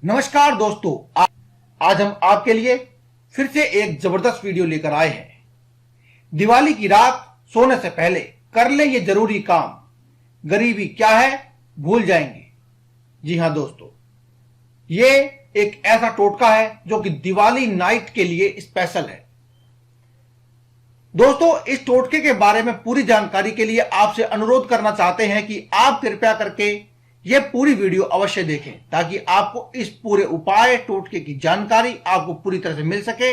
नमस्कार दोस्तों, आज हम आपके लिए फिर से एक जबरदस्त वीडियो लेकर आए हैं। दिवाली की रात सोने से पहले कर ले ये जरूरी काम, गरीबी क्या है भूल जाएंगे। जी हां दोस्तों, ये एक ऐसा टोटका है जो कि दिवाली नाइट के लिए स्पेशल है। दोस्तों, इस टोटके के बारे में पूरी जानकारी के लिए आपसे अनुरोध करना चाहते हैं कि आप कृपया करके यह पूरी वीडियो अवश्य देखें, ताकि आपको इस पूरे उपाय टोटके की जानकारी आपको पूरी तरह से मिल सके।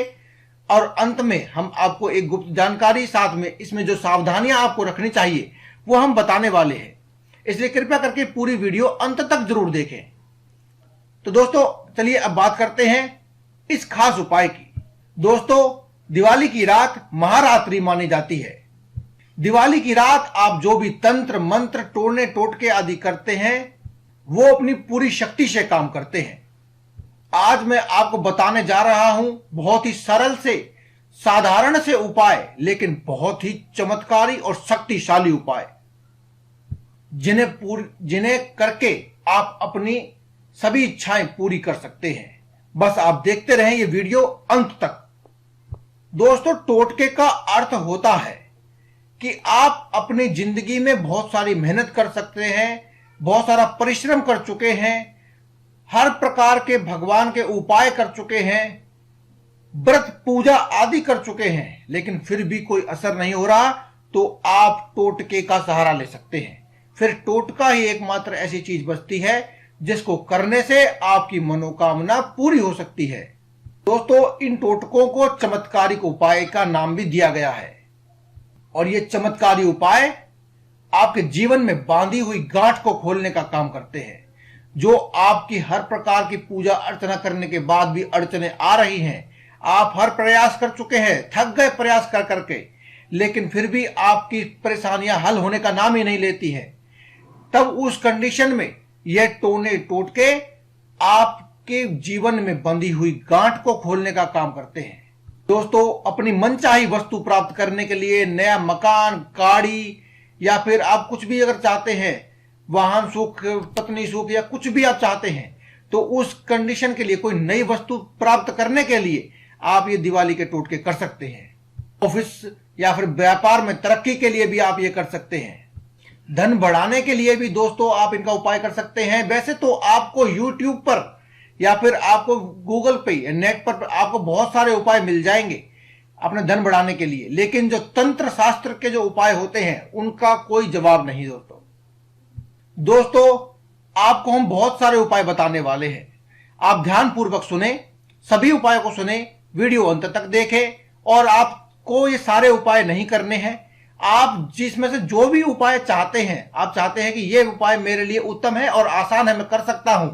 और अंत में हम आपको एक गुप्त जानकारी, साथ में इसमें जो सावधानियां आपको रखनी चाहिए वो हम बताने वाले हैं। इसलिए कृपया करके पूरी वीडियो अंत तक जरूर देखें। तो दोस्तों चलिए अब बात करते हैं इस खास उपाय की। दोस्तों, दिवाली की रात महारात्रि मानी जाती है। दिवाली की रात आप जो भी तंत्र मंत्र टोने टोटके आदि करते हैं वो अपनी पूरी शक्ति से काम करते हैं। आज मैं आपको बताने जा रहा हूं बहुत ही सरल से साधारण से उपाय, लेकिन बहुत ही चमत्कारी और शक्तिशाली उपाय, जिन्हें करके आप अपनी सभी इच्छाएं पूरी कर सकते हैं। बस आप देखते रहें ये वीडियो अंत तक। दोस्तों, टोटके का अर्थ होता है कि आप अपनी जिंदगी में बहुत सारी मेहनत कर सकते हैं, बहुत सारा परिश्रम कर चुके हैं, हर प्रकार के भगवान के उपाय कर चुके हैं, व्रत पूजा आदि कर चुके हैं, लेकिन फिर भी कोई असर नहीं हो रहा, तो आप टोटके का सहारा ले सकते हैं। फिर टोटका ही एकमात्र ऐसी चीज बचती है जिसको करने से आपकी मनोकामना पूरी हो सकती है। दोस्तों, इन टोटकों को चमत्कारिक उपाय का नाम भी दिया गया है, और ये चमत्कारी उपाय आपके जीवन में बांधी हुई गांठ को खोलने का काम करते हैं। जो आपकी हर प्रकार की पूजा अर्चना करने के बाद भी अड़चने आ रही हैं, आप हर प्रयास कर चुके हैं, थक गए प्रयास कर करके, लेकिन फिर भी आपकी परेशानियां हल होने का नाम ही नहीं लेती हैं, तब उस कंडीशन में यह टोने टोटके आपके जीवन में बंधी हुई गांठ को खोलने का काम करते हैं। दोस्तों, अपनी मनचाही वस्तु प्राप्त करने के लिए, नया मकान, गाड़ी, या फिर आप कुछ भी अगर चाहते हैं, वाहन सुख, पत्नी सुख, या कुछ भी आप चाहते हैं, तो उस कंडीशन के लिए, कोई नई वस्तु प्राप्त करने के लिए आप ये दिवाली के टोटके कर सकते हैं। ऑफिस या फिर व्यापार में तरक्की के लिए भी आप ये कर सकते हैं। धन बढ़ाने के लिए भी दोस्तों आप इनका उपाय कर सकते हैं। वैसे तो आपको यूट्यूब पर या फिर आपको गूगल पे या नेट पर आपको बहुत सारे उपाय मिल जाएंगे अपने धन बढ़ाने के लिए, लेकिन जो तंत्र शास्त्र के जो उपाय होते हैं उनका कोई जवाब नहीं। दोस्तों, आपको हम बहुत सारे उपाय बताने वाले हैं। आप ध्यानपूर्वक सुने, सभी उपायों को सुने, वीडियो अंत तक देखें। और आपको ये सारे उपाय नहीं करने हैं, आप जिसमें से जो भी उपाय चाहते हैं, आप चाहते हैं कि ये उपाय मेरे लिए उत्तम है और आसान है, मैं कर सकता हूं,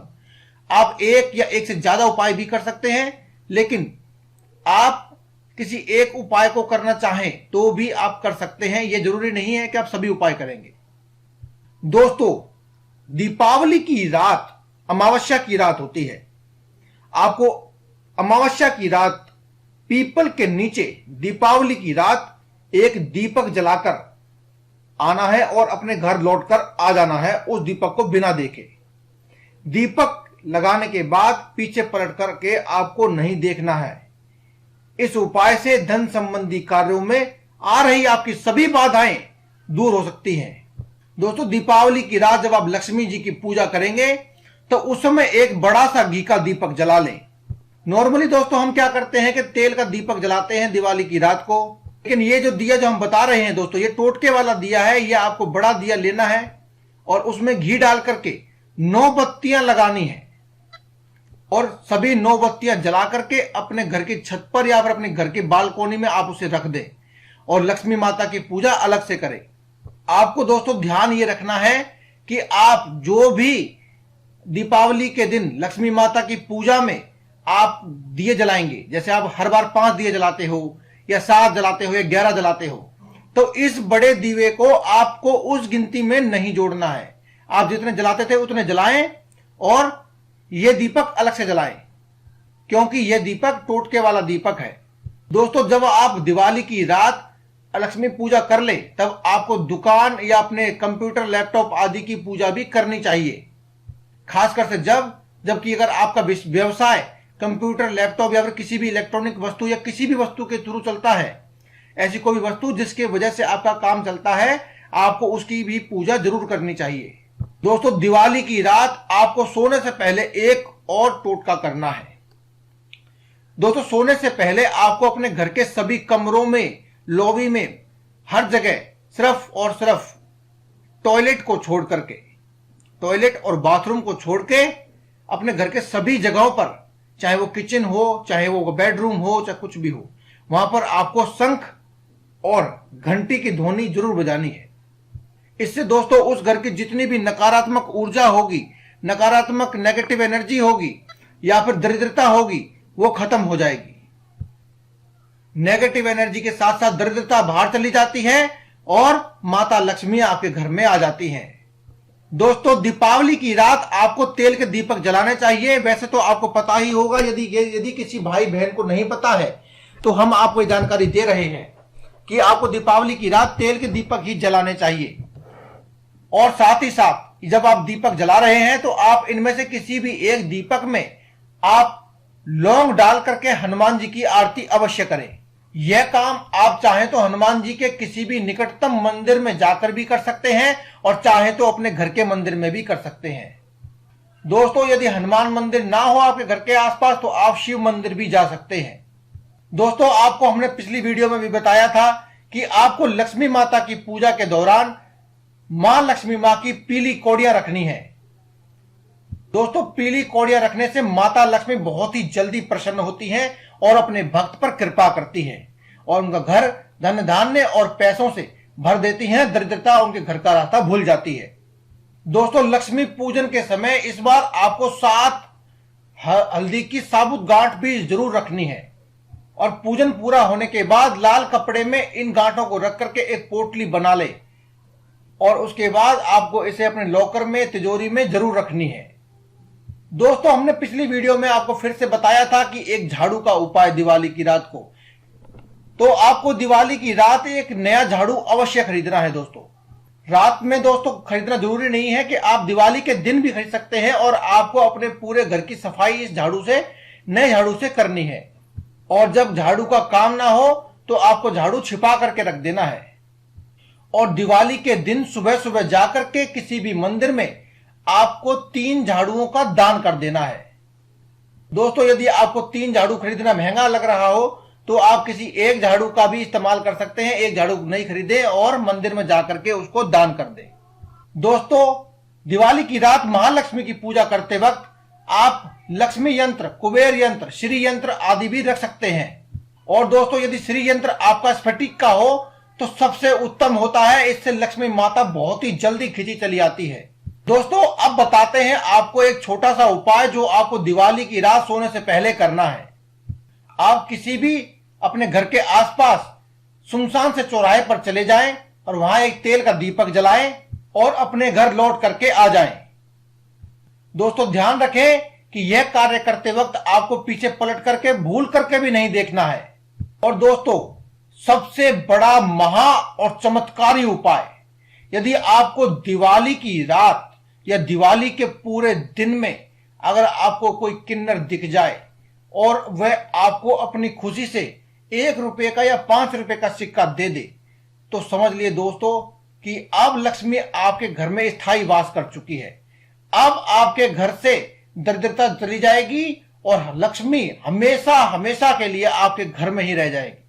आप एक या एक से ज्यादा उपाय भी कर सकते हैं। लेकिन आप किसी एक उपाय को करना चाहें तो भी आप कर सकते हैं, यह जरूरी नहीं है कि आप सभी उपाय करेंगे। दोस्तों, दीपावली की रात अमावस्या की रात होती है। आपको अमावस्या की रात पीपल के नीचे दीपावली की रात एक दीपक जलाकर आना है और अपने घर लौटकर आ जाना है, उस दीपक को बिना देखे। दीपक लगाने के बाद पीछे पलट करके आपको नहीं देखना है। इस उपाय से धन संबंधी कार्यों में आ रही आपकी सभी बाधाएं दूर हो सकती हैं। दोस्तों, दीपावली की रात जब आप लक्ष्मी जी की पूजा करेंगे तो उस समय एक बड़ा सा घी का दीपक जला लें। नॉर्मली दोस्तों हम क्या करते हैं कि तेल का दीपक जलाते हैं दिवाली की रात को, लेकिन ये जो दिया जो हम बता रहे हैं दोस्तों, ये टोटके वाला दिया है। ये आपको बड़ा दिया लेना है और उसमें घी डाल करके 9 बत्तियां लगानी है, और सभी 9 बत्तियां जला करके अपने घर की छत पर या फिर अपने घर की बालकोनी में आप उसे रख दें और लक्ष्मी माता की पूजा अलग से करें। आपको दोस्तों ध्यान ये रखना है कि आप जो भी दीपावली के दिन लक्ष्मी माता की पूजा में आप दिए जलाएंगे, जैसे आप हर बार 5 दिए जलाते हो या 7 जलाते हो या 11 जलाते हो, तो इस बड़े दीवे को आपको उस गिनती में नहीं जोड़ना है। आप जितने जलाते थे उतने जलाएं और यह दीपक अलग से जलाएं, क्योंकि यह दीपक टोटके वाला दीपक है। दोस्तों, जब आप दिवाली की रात लक्ष्मी पूजा कर ले, तब आपको दुकान या अपने कंप्यूटर, लैपटॉप आदि की पूजा भी करनी चाहिए, खासकर से जब जबकि अगर आपका व्यवसाय कंप्यूटर, लैपटॉप या फिर किसी भी इलेक्ट्रॉनिक वस्तु या किसी भी वस्तु के थ्रू चलता है, ऐसी कोई वस्तु जिसके वजह से आपका काम चलता है, आपको उसकी भी पूजा जरूर करनी चाहिए। दोस्तों, दिवाली की रात आपको सोने से पहले एक और टोटका करना है। दोस्तों, सोने से पहले आपको अपने घर के सभी कमरों में, लॉबी में, हर जगह सिर्फ और सिर्फ टॉयलेट को छोड़ करके, टॉयलेट और बाथरूम को छोड़ के अपने घर के सभी जगहों पर, चाहे वो किचन हो, चाहे वो बेडरूम हो, चाहे कुछ भी हो, वहां पर आपको शंख और घंटी की ध्वनि जरूर बजानी है। इससे दोस्तों उस घर की जितनी भी नकारात्मक ऊर्जा होगी, नकारात्मक नेगेटिव एनर्जी होगी या फिर दरिद्रता होगी, वो खत्म हो जाएगी। नेगेटिव एनर्जी के साथ साथ दरिद्रता बाहर चली जाती है और माता लक्ष्मी आपके घर में आ जाती हैं। दोस्तों, दीपावली की रात आपको तेल के दीपक जलाने चाहिए। वैसे तो आपको पता ही होगा, यदि किसी भाई बहन को नहीं पता है तो हम आपको ये जानकारी दे रहे हैं कि आपको दीपावली की रात तेल के दीपक ही जलाने चाहिए। और साथ ही साथ जब आप दीपक जला रहे हैं तो आप इनमें से किसी भी एक दीपक में आप लौंग डाल करके हनुमान जी की आरती अवश्य करें। यह काम आप चाहें तो हनुमान जी के किसी भी निकटतम मंदिर में जाकर भी कर सकते हैं और चाहे तो अपने घर के मंदिर में भी कर सकते हैं। दोस्तों, यदि हनुमान मंदिर ना हो आपके घर के आसपास तो आप शिव मंदिर भी जा सकते हैं। दोस्तों, आपको हमने पिछली वीडियो में भी बताया था कि आपको लक्ष्मी माता की पूजा के दौरान मां लक्ष्मी मां की पीली कौड़ियां रखनी है। दोस्तों, पीली कौड़ियां रखने से माता लक्ष्मी बहुत ही जल्दी प्रसन्न होती हैं और अपने भक्त पर कृपा करती हैं और उनका घर धन धान्य और पैसों से भर देती हैं। दरिद्रता उनके घर का रास्ता भूल जाती है। दोस्तों, लक्ष्मी पूजन के समय इस बार आपको 7 हल्दी की साबुत गांठ भी जरूर रखनी है और पूजन पूरा होने के बाद लाल कपड़े में इन गांठों को रख करके एक पोटली बना ले और उसके बाद आपको इसे अपने लॉकर में, तिजोरी में जरूर रखनी है। दोस्तों, हमने पिछली वीडियो में आपको फिर से बताया था कि एक झाड़ू का उपाय दिवाली की रात को, तो आपको दिवाली की रात एक नया झाड़ू अवश्य खरीदना है। दोस्तों, रात में दोस्तों खरीदना जरूरी नहीं है कि आप दिवाली के दिन भी खरीद सकते हैं और आपको अपने पूरे घर की सफाई इस झाड़ू से, नए झाड़ू से करनी है। और जब झाड़ू का काम ना हो तो आपको झाड़ू छिपा करके रख देना है और दिवाली के दिन सुबह सुबह जाकर के किसी भी मंदिर में आपको 3 झाड़ुओं का दान कर देना है। दोस्तों, यदि आपको 3 झाड़ू खरीदना महंगा लग रहा हो तो आप किसी एक झाड़ू का भी इस्तेमाल कर सकते हैं। एक झाड़ू नहीं खरीदें और मंदिर में जाकर के उसको दान कर दें। दोस्तों, दिवाली की रात महालक्ष्मी की पूजा करते वक्त आप लक्ष्मी यंत्र, कुबेर यंत्र, श्री यंत्र आदि भी रख सकते हैं। और दोस्तों, यदि श्री यंत्र आपका स्फटिक का हो तो सबसे उत्तम होता है। इससे लक्ष्मी माता बहुत ही जल्दी खिंची चली आती है। दोस्तों, अब बताते हैं आपको एक छोटा सा उपाय जो आपको दिवाली की रात सोने से पहले करना है। आप किसी भी अपने घर के आसपास सुनसान से चौराहे पर चले जाएं और वहां एक तेल का दीपक जलाएं और अपने घर लौट करके आ जाएं। दोस्तों, ध्यान रखें कि यह कार्य करते वक्त आपको पीछे पलट करके, भूल करके भी नहीं देखना है। और दोस्तों, सबसे बड़ा महा और चमत्कारी उपाय, यदि आपको दिवाली की रात या दिवाली के पूरे दिन में अगर आपको कोई किन्नर दिख जाए और वह आपको अपनी खुशी से 1 रुपए का या 5 रुपए का सिक्का दे दे, तो समझ लिए दोस्तों कि अब लक्ष्मी आपके घर में स्थायी वास कर चुकी है। अब आपके घर से दरिद्रता चली जाएगी और लक्ष्मी हमेशा हमेशा के लिए आपके घर में ही रह जाएगी।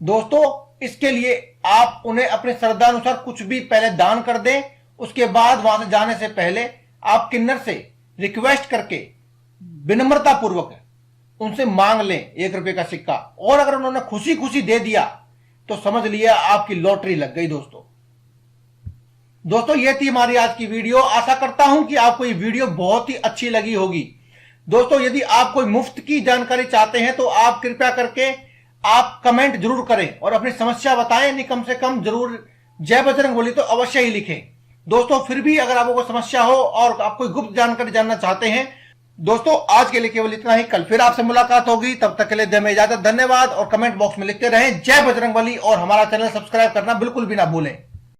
दोस्तों, इसके लिए आप उन्हें अपने श्रद्धानुसार कुछ भी पहले दान कर दें। उसके बाद वहां से जाने से पहले आप किन्नर से रिक्वेस्ट करके विनम्रता पूर्वक उनसे मांग लें 1 रुपए का सिक्का, और अगर उन्होंने खुशी खुशी दे दिया तो समझ लिया आपकी लॉटरी लग गई। दोस्तों, यह थी हमारी आज की वीडियो। आशा करता हूं कि आपको ये वीडियो बहुत ही अच्छी लगी होगी। दोस्तों, यदि आप कोई मुफ्त की जानकारी चाहते हैं तो आप कृपया करके आप कमेंट जरूर करें और अपनी समस्या बताएं। नहीं, कम से कम जरूर जय बजरंगबली तो अवश्य ही लिखें। दोस्तों, फिर भी अगर आपको कोई समस्या हो और आप कोई गुप्त जानकारी जानना चाहते हैं, दोस्तों आज के लिए केवल इतना ही। कल फिर आपसे मुलाकात होगी, तब तक के लिए दें इजाजत। धन्यवाद और कमेंट बॉक्स में लिखते रहें जय बजरंगबली और हमारा चैनल सब्सक्राइब करना बिल्कुल भी ना भूलें।